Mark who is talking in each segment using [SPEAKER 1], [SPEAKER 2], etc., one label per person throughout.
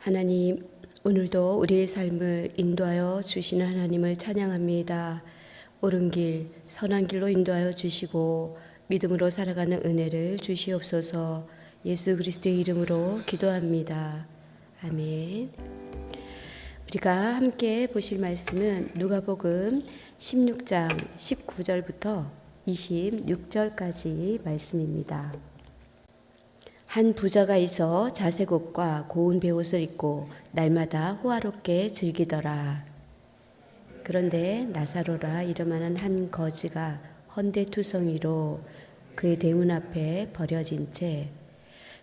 [SPEAKER 1] 하나님, 오늘도 우리의 삶을 인도하여 주시는 하나님을 찬양합니다. 옳은 길, 선한 길로 인도하여 주시고 믿음으로 살아가는 은혜를 주시옵소서. 예수 그리스도의 이름으로 기도합니다. 아멘. 우리가 함께 보실 말씀은 누가복음 16장 19절부터 26절까지 말씀입니다. 한 부자가 있어 자색 옷과 고운 베옷을 입고 날마다 호화롭게 즐기더라. 그런데 나사로라 이름하는 한 거지가 헌데투성이로 그의 대문 앞에 버려진 채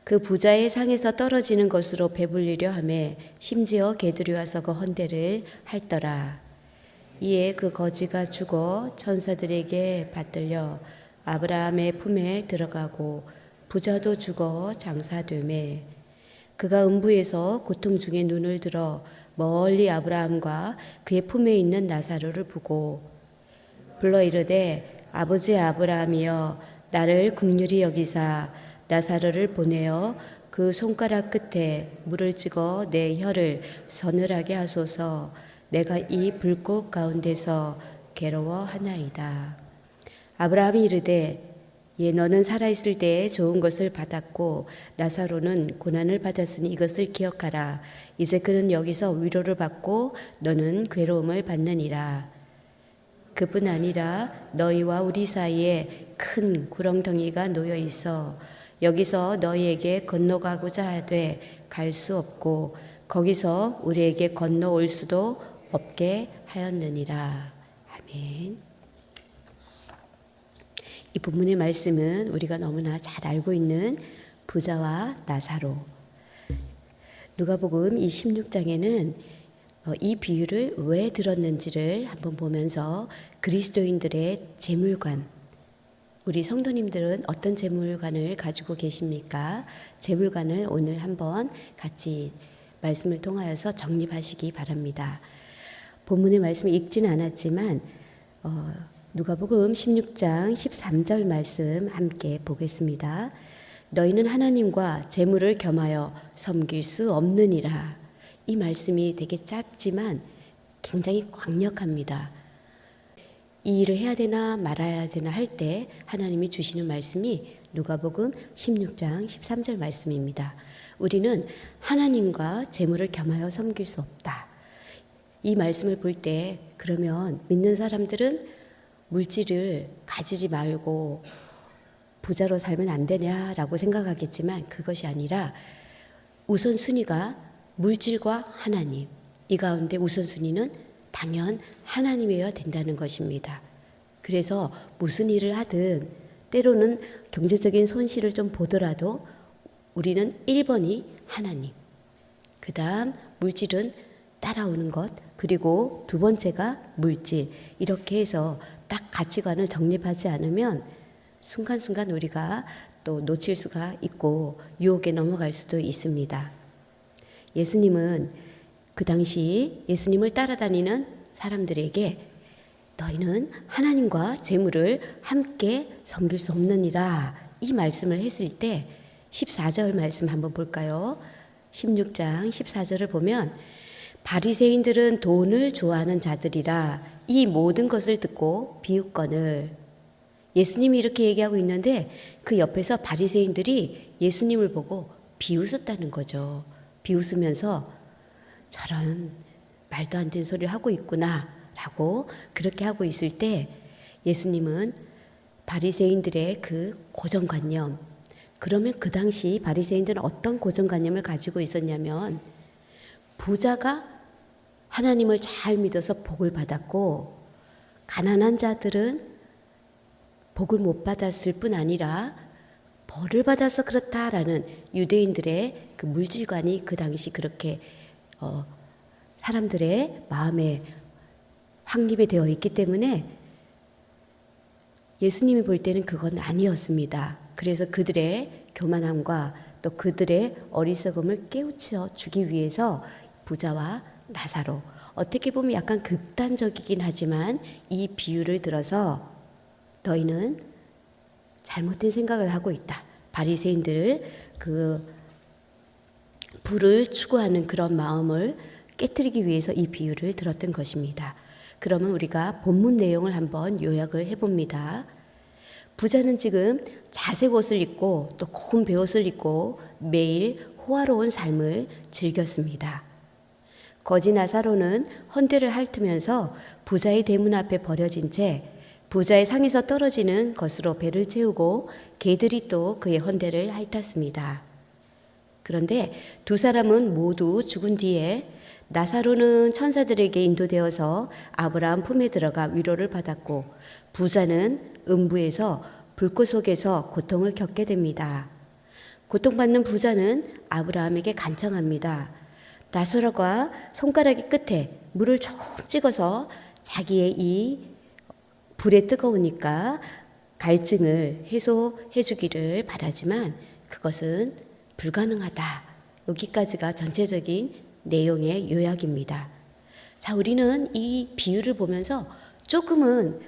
[SPEAKER 1] 그 부자의 상에서 떨어지는 것으로 배불리려 하매 심지어 개들이 와서 그 헌데를 핥더라. 이에 그 거지가 죽어 천사들에게 받들려 아브라함의 품에 들어가고 부자도 죽어 장사되매 그가 음부에서 고통 중에 눈을 들어 멀리 아브라함과 그의 품에 있는 나사로를 보고 불러 이르되 아버지 아브라함이여 나를 긍휼히 여기사 나사로를 보내어 그 손가락 끝에 물을 찍어 내 혀를 서늘하게 하소서. 내가 이 불꽃 가운데서 괴로워하나이다. 아브라함이 이르되 예, 너는 살아있을 때에 좋은 것을 받았고 나사로는 고난을 받았으니 이것을 기억하라. 이제 그는 여기서 위로를 받고 너는 괴로움을 받느니라. 그뿐 아니라 너희와 우리 사이에 큰 구렁텅이가 놓여 있어 여기서 너희에게 건너가고자 하되 갈 수 없고 거기서 우리에게 건너올 수도 없게 하였느니라. 아멘. 이 본문의 말씀은 우리가 너무나 잘 알고 있는 부자와 나사로. 누가복음 16장에는 이 비유를 왜 들었는지를 한번 보면서 그리스도인들의 재물관, 우리 성도님들은 어떤 재물관을 가지고 계십니까? 재물관을 오늘 한번 같이 말씀을 통하여서 정립하시기 바랍니다. 본문의 말씀을 읽지는 않았지만 누가복음 16장 13절 말씀 함께 보겠습니다. 너희는 하나님과 재물을 겸하여 섬길 수 없느니라. 이 말씀이 되게 짧지만 굉장히 강력합니다. 이 일을 해야 되나 말아야 되나 할 때 하나님이 주시는 말씀이 누가복음 16장 13절 말씀입니다. 우리는 하나님과 재물을 겸하여 섬길 수 없다. 이 말씀을 볼 때 그러면 믿는 사람들은 물질을 가지지 말고 부자로 살면 안 되냐라고 생각하겠지만 그것이 아니라 우선순위가 물질과 하나님, 이 가운데 우선순위는 당연 하나님이어야 된다는 것입니다. 그래서 무슨 일을 하든 때로는 경제적인 손실을 좀 보더라도 우리는 1번이 하나님, 그 다음 물질은 따라오는 것, 그리고 두 번째가 물질. 이렇게 해서 딱 가치관을 정립하지 않으면 순간순간 우리가 또 놓칠 수가 있고 유혹에 넘어갈 수도 있습니다. 예수님은 그 당시 예수님을 따라다니는 사람들에게 너희는 하나님과 재물을 함께 섬길 수 없느니라 이 말씀을 했을 때 14절 말씀 한번 볼까요? 16장 14절을 보면 바리새인들은 돈을 좋아하는 자들이라 이 모든 것을 듣고 비웃거늘. 예수님이 이렇게 얘기하고 있는데 그 옆에서 바리새인들이 예수님을 보고 비웃었다는 거죠. 비웃으면서 저런 말도 안 되는 소리를 하고 있구나 라고 그렇게 하고 있을 때 예수님은 바리새인들의 그 고정관념, 그러면 그 당시 바리새인들은 어떤 고정관념을 가지고 있었냐면 부자가 하나님을 잘 믿어서 복을 받았고 가난한 자들은 복을 못 받았을 뿐 아니라 벌을 받아서 그렇다라는 유대인들의 그 물질관이 그 당시 그렇게 사람들의 마음에 확립이 되어 있기 때문에 예수님이 볼 때는 그건 아니었습니다. 그래서 그들의 교만함과 또 그들의 어리석음을 깨우쳐 주기 위해서 부자와 나사로, 어떻게 보면 약간 극단적이긴 하지만 이 비유를 들어서 너희는 잘못된 생각을 하고 있다. 바리새인들 그 부를 추구하는 그런 마음을 깨뜨리기 위해서 이 비유를 들었던 것입니다. 그러면 우리가 본문 내용을 한번 요약을 해봅니다. 부자는 지금 자색 옷을 입고 또 고운 베옷을 입고 매일 호화로운 삶을 즐겼습니다. 거지 나사로는 헌대를 핥으면서 부자의 대문 앞에 버려진 채 부자의 상에서 떨어지는 것으로 배를 채우고 개들이 또 그의 헌대를 핥았습니다. 그런데 두 사람은 모두 죽은 뒤에 나사로는 천사들에게 인도되어서 아브라함 품에 들어가 위로를 받았고 부자는 음부에서 불꽃 속에서 고통을 겪게 됩니다. 고통받는 부자는 아브라함에게 간청합니다. 나사로가 손가락의 끝에 물을 좀 찍어서 자기의 이 불에 뜨거우니까 갈증을 해소해 주기를 바라지만 그것은 불가능하다. 여기까지가 전체적인 내용의 요약입니다. 자, 우리는 이 비유를 보면서 조금은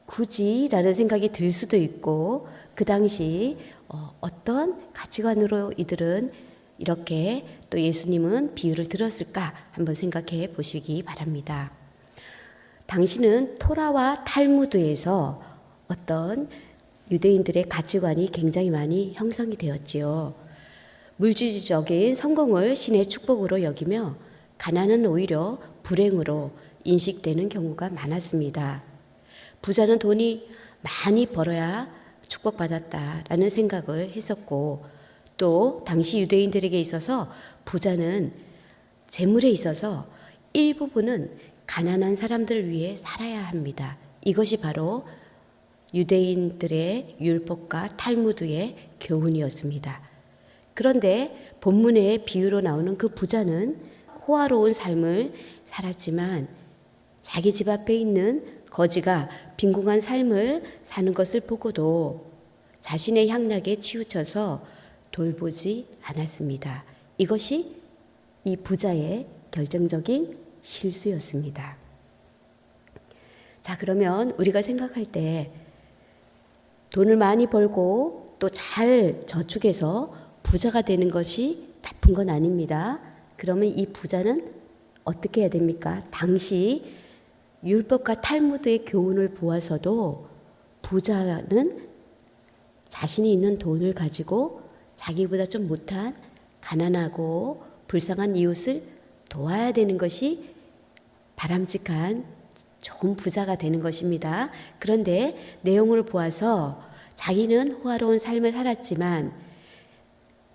[SPEAKER 1] 굳이라는 생각이 들 수도 있고 그 당시 어떤 가치관으로 이들은 이렇게 또 예수님은 비유를 들었을까 한번 생각해 보시기 바랍니다. 당시는 토라와 탈무드에서 어떤 유대인들의 가치관이 굉장히 많이 형성이 되었지요. 물질적인 성공을 신의 축복으로 여기며 가난은 오히려 불행으로 인식되는 경우가 많았습니다. 부자는 돈이 많이 벌어야 축복받았다라는 생각을 했었고 또 당시 유대인들에게 있어서 부자는 재물에 있어서 일부분은 가난한 사람들을 위해 살아야 합니다. 이것이 바로 유대인들의 율법과 탈무드의 교훈이었습니다. 그런데 본문의 비유로 나오는 그 부자는 호화로운 삶을 살았지만 자기 집 앞에 있는 거지가 빈궁한 삶을 사는 것을 보고도 자신의 향락에 치우쳐서 돌보지 않았습니다. 이것이 이 부자의 결정적인 실수였습니다. 자, 그러면 우리가 생각할 때 돈을 많이 벌고 또 잘 저축해서 부자가 되는 것이 나쁜 건 아닙니다. 그러면 이 부자는 어떻게 해야 됩니까? 당시 율법과 탈무드의 교훈을 보아서도 부자는 자신이 있는 돈을 가지고 자기보다 좀 못한 가난하고 불쌍한 이웃을 도와야 되는 것이 바람직한 좋은 부자가 되는 것입니다. 그런데 내용을 보아서 자기는 호화로운 삶을 살았지만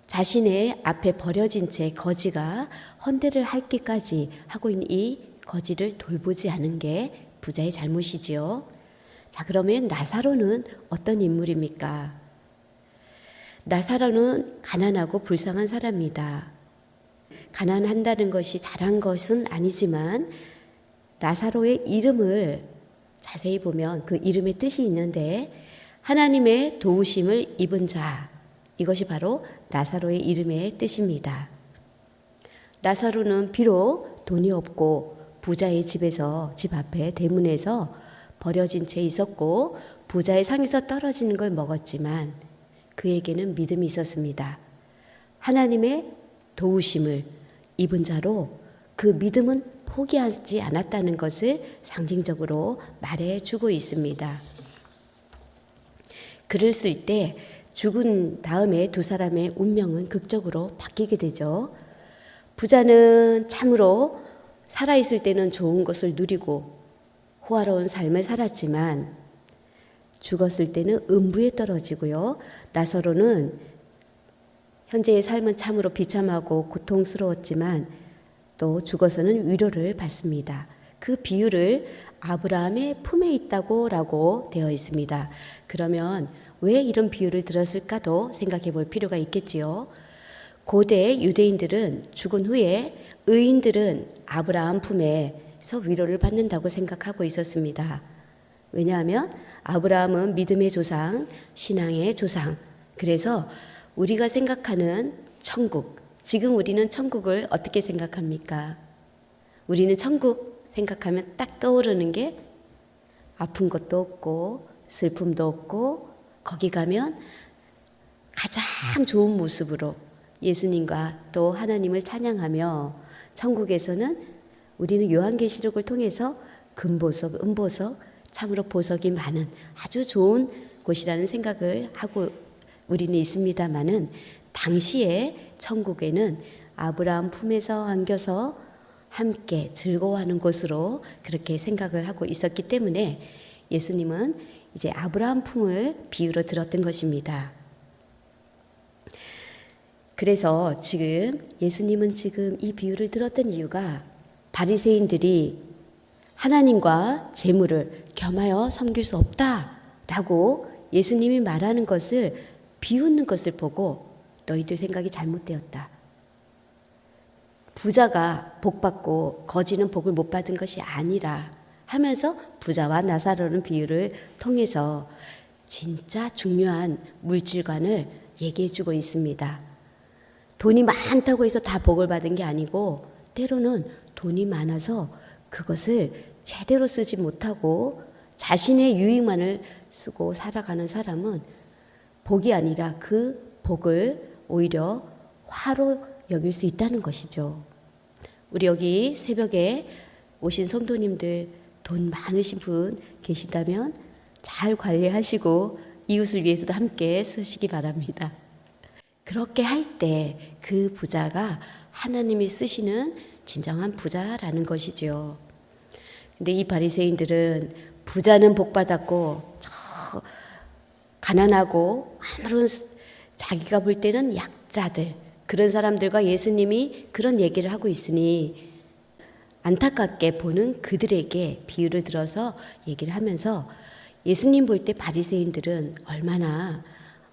[SPEAKER 1] 자신의 앞에 버려진 채 거지가 헌대를 핥기까지 하고 있는 이 거지를 돌보지 않은 게 부자의 잘못이지요. 자, 그러면 나사로는 어떤 인물입니까? 나사로는 가난하고 불쌍한 사람이다. 가난한다는 것이 잘한 것은 아니지만 나사로의 이름을 자세히 보면 그 이름의 뜻이 있는데 하나님의 도우심을 입은 자, 이것이 바로 나사로의 이름의 뜻입니다. 나사로는 비록 돈이 없고 부자의 집에서 집 앞에 대문에서 버려진 채 있었고 부자의 상에서 떨어지는 걸 먹었지만 그에게는 믿음이 있었습니다. 하나님의 도우심을 입은 자로 그 믿음은 포기하지 않았다는 것을 상징적으로 말해주고 있습니다. 글을 쓸 때 죽은 다음에 두 사람의 운명은 극적으로 바뀌게 되죠. 부자는 참으로 살아있을 때는 좋은 것을 누리고 호화로운 삶을 살았지만 죽었을 때는 음부에 떨어지고요. 나사로는 현재의 삶은 참으로 비참하고 고통스러웠지만 또 죽어서는 위로를 받습니다. 그 비유를 아브라함의 품에 있다고라고 되어 있습니다. 그러면 왜 이런 비유를 들었을까도 생각해 볼 필요가 있겠지요. 고대 유대인들은 죽은 후에 의인들은 아브라함 품에서 위로를 받는다고 생각하고 있었습니다. 왜냐하면 아브라함은 믿음의 조상, 신앙의 조상. 그래서 우리가 생각하는 천국, 지금 우리는 천국을 어떻게 생각합니까? 우리는 천국 생각하면 딱 떠오르는 게 아픈 것도 없고 슬픔도 없고 거기 가면 가장 좋은 모습으로 예수님과 또 하나님을 찬양하며 천국에서는 우리는 요한계시록을 통해서 금보석, 은보석, 참으로 보석이 많은 아주 좋은 곳이라는 생각을 하고 우리는 있습니다마는 당시에 천국에는 아브라함 품에서 안겨서 함께 즐거워하는 곳으로 그렇게 생각을 하고 있었기 때문에 예수님은 이제 아브라함 품을 비유로 들었던 것입니다. 그래서 지금 예수님은 지금 이 비유를 들었던 이유가 바리새인들이 하나님과 재물을 겸하여 섬길 수 없다라고 예수님이 말하는 것을 비웃는 것을 보고 너희들 생각이 잘못되었다. 부자가 복받고 거지는 복을 못 받은 것이 아니라 하면서 부자와 나사로는 비유를 통해서 진짜 중요한 물질관을 얘기해 주고 있습니다. 돈이 많다고 해서 다 복을 받은 게 아니고 때로는 돈이 많아서 그것을 제대로 쓰지 못하고 자신의 유익만을 쓰고 살아가는 사람은 복이 아니라 그 복을 오히려 화로 여길 수 있다는 것이죠. 우리 여기 새벽에 오신 성도님들 돈 많으신 분 계시다면 잘 관리하시고 이웃을 위해서도 함께 쓰시기 바랍니다. 그렇게 할 때 그 부자가 하나님이 쓰시는 진정한 부자라는 것이죠. 근데 이 바리새인들은 부자는 복 받았고 저 가난하고 아무런 자기가 볼 때는 약자들 그런 사람들과 예수님이 그런 얘기를 하고 있으니 안타깝게 보는 그들에게 비유를 들어서 얘기를 하면서 예수님 볼 때 바리새인들은 얼마나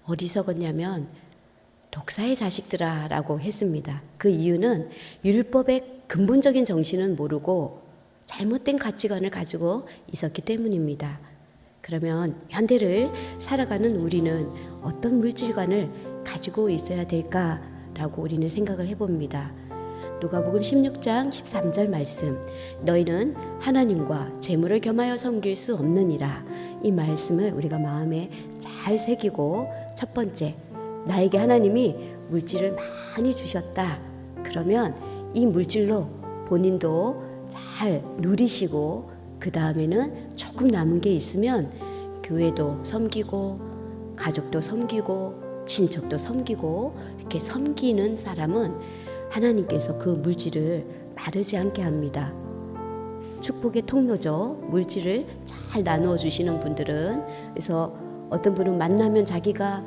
[SPEAKER 1] 어리석었냐면 독사의 자식들아 라고 했습니다. 그 이유는 율법의 근본적인 정신은 모르고 잘못된 가치관을 가지고 있었기 때문입니다. 그러면 현대를 살아가는 우리는 어떤 물질관을 가지고 있어야 될까라고 우리는 생각을 해봅니다. 누가복음 16장 13절 말씀 너희는 하나님과 재물을 겸하여 섬길 수 없느니라. 이 말씀을 우리가 마음에 잘 새기고 첫 번째 나에게 하나님이 물질을 많이 주셨다. 그러면 이 물질로 본인도 잘 누리시고 그 다음에는 조금 남은 게 있으면 교회도 섬기고 가족도 섬기고 친척도 섬기고 이렇게 섬기는 사람은 하나님께서 그 물질을 마르지 않게 합니다. 축복의 통로죠. 물질을 잘 나누어 주시는 분들은 그래서 어떤 분은 만나면 자기가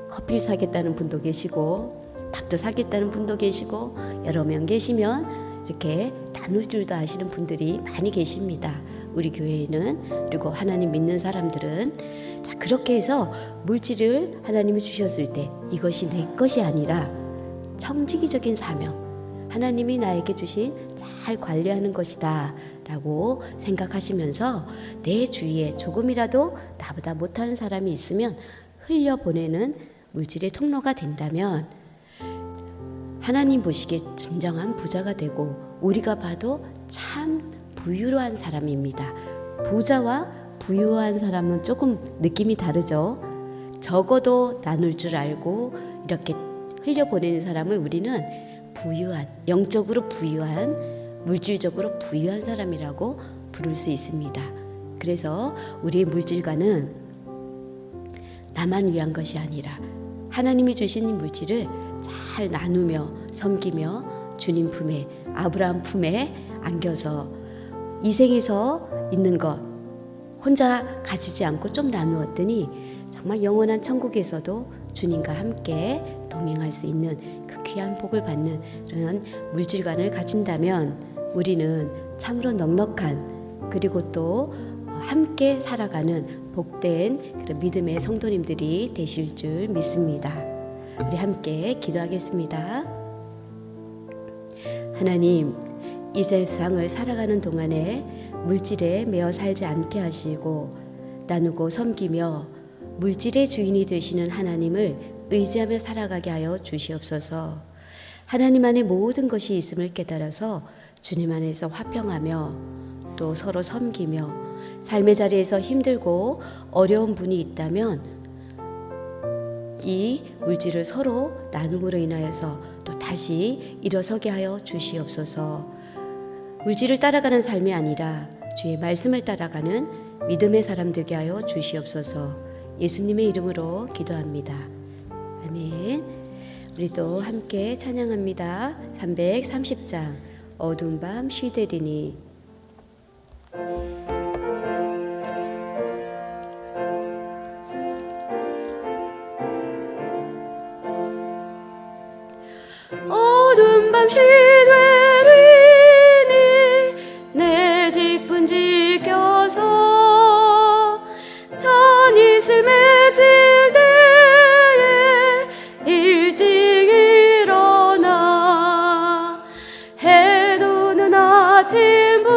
[SPEAKER 1] 커피를 사겠다는 분도 계시고 밥도 사겠다는 분도 계시고 여러 명 계시면 이렇게 나눌 줄도 아시는 분들이 많이 계십니다. 우리 교회에는 그리고 하나님 믿는 사람들은 자 그렇게 해서 물질을 하나님이 주셨을 때 이것이 내 것이 아니라 청지기적인 사명 하나님이 나에게 주신 잘 관리하는 것이다 라고 생각하시면서 내 주위에 조금이라도 나보다 못하는 사람이 있으면 흘려보내는 물질의 통로가 된다면 하나님 보시기에 진정한 부자가 되고 우리가 봐도 참 부유한 사람입니다. 부자와 부유한 사람은 조금 느낌이 다르죠. 적어도 나눌 줄 알고 이렇게 흘려보내는 사람을 우리는 부유한, 영적으로 부유한, 물질적으로 부유한 사람이라고 부를 수 있습니다. 그래서 우리의 물질관은 나만 위한 것이 아니라 하나님이 주신 물질을 잘 나누며 섬기며 주님 품에 아브라함 품에 안겨서 이 생에서 있는 것 혼자 가지지 않고 좀 나누었더니 정말 영원한 천국에서도 주님과 함께 동행할 수 있는 그 귀한 복을 받는 그런 물질관을 가진다면 우리는 참으로 넉넉한 그리고 또 함께 살아가는 복된 그런 믿음의 성도님들이 되실 줄 믿습니다. 우리 함께 기도하겠습니다. 하나님, 이 세상을 살아가는 동안에 물질에 매어 살지 않게 하시고 나누고 섬기며 물질의 주인이 되시는 하나님을 의지하며 살아가게 하여 주시옵소서. 하나님 안에 모든 것이 있음을 깨달아서 주님 안에서 화평하며 또 서로 섬기며 삶의 자리에서 힘들고 어려운 분이 있다면 이 물질을 서로 나눔으로 인하여서 또 다시 일어서게 하여 주시옵소서. 물질을 따라가는 삶이 아니라 주의 말씀을 따라가는 믿음의 사람 되게 하여 주시옵소서. 예수님의 이름으로 기도합니다. 아멘. 우리 또 함께 찬양합니다. 330장 어두운 밤 쉬되리니. 어두운 밤 쉬되리니 내 직분 지켜서 잔이슬 맺을 때에 일찍 일어나 해 도는 아침부터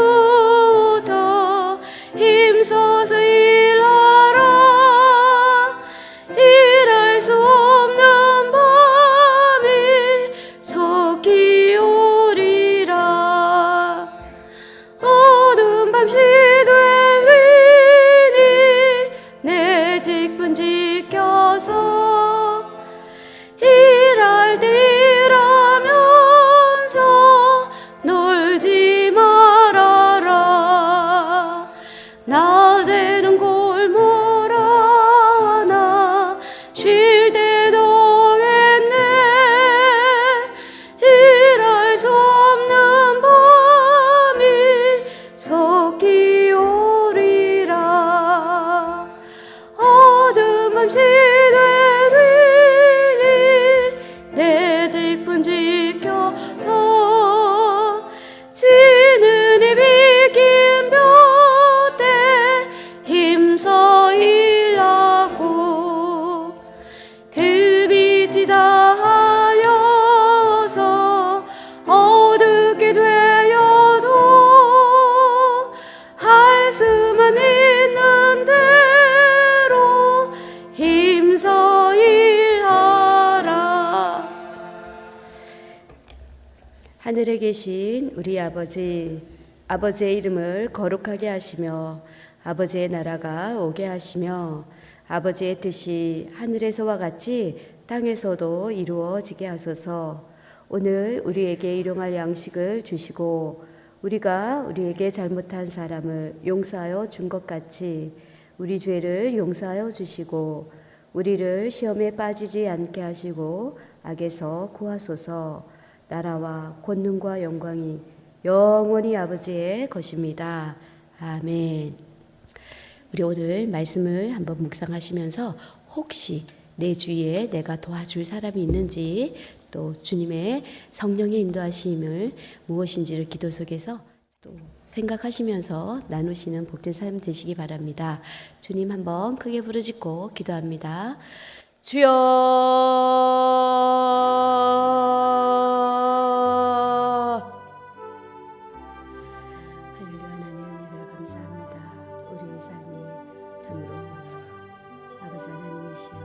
[SPEAKER 1] 힘써서 일하라. 일할 수 없는 밤이 속히 오리라. 어두운 밤 쉬되리니 내 직분 지켜서 일할 때 일하면서 놀지 말아라. 낮에는 골몰하나 쉴 때도 했네. 일할 수 없는 밤이 속히 오리라. 어두운 밤 쉬되리니 내 직분 지켜서 지는 이 비긴 볕에 힘써 일하고 그 빛이 다하여서 어둡게 되어도 할 수만 있는 대로 힘써 일하라. 하늘에 계신 우리 아버지, 아버지의 이름을 거룩하게 하시며 아버지의 나라가 오게 하시며 아버지의 뜻이 하늘에서와 같이 땅에서도 이루어지게 하소서. 오늘 우리에게 일용할 양식을 주시고 우리가 우리에게 잘못한 사람을 용서하여 준 것 같이 우리 죄를 용서하여 주시고 우리를 시험에 빠지지 않게 하시고 악에서 구하소서. 나라와 권능과 영광이 영원히 아버지의 것입니다. 아멘. 우리 오늘 말씀을 한번 묵상하시면서 혹시 내 주위에 내가 도와줄 사람이 있는지 또 주님의 성령의 인도하심을 무엇인지를 기도 속에서 또 생각하시면서 나누시는 복된 삶 되시기 바랍니다. 주님 한번 크게 부르짖고 기도합니다. 주여 할렐루야. 하나님 은혜를 감사합니다. 우리의 삶이 참으로 아버지 하나님이시여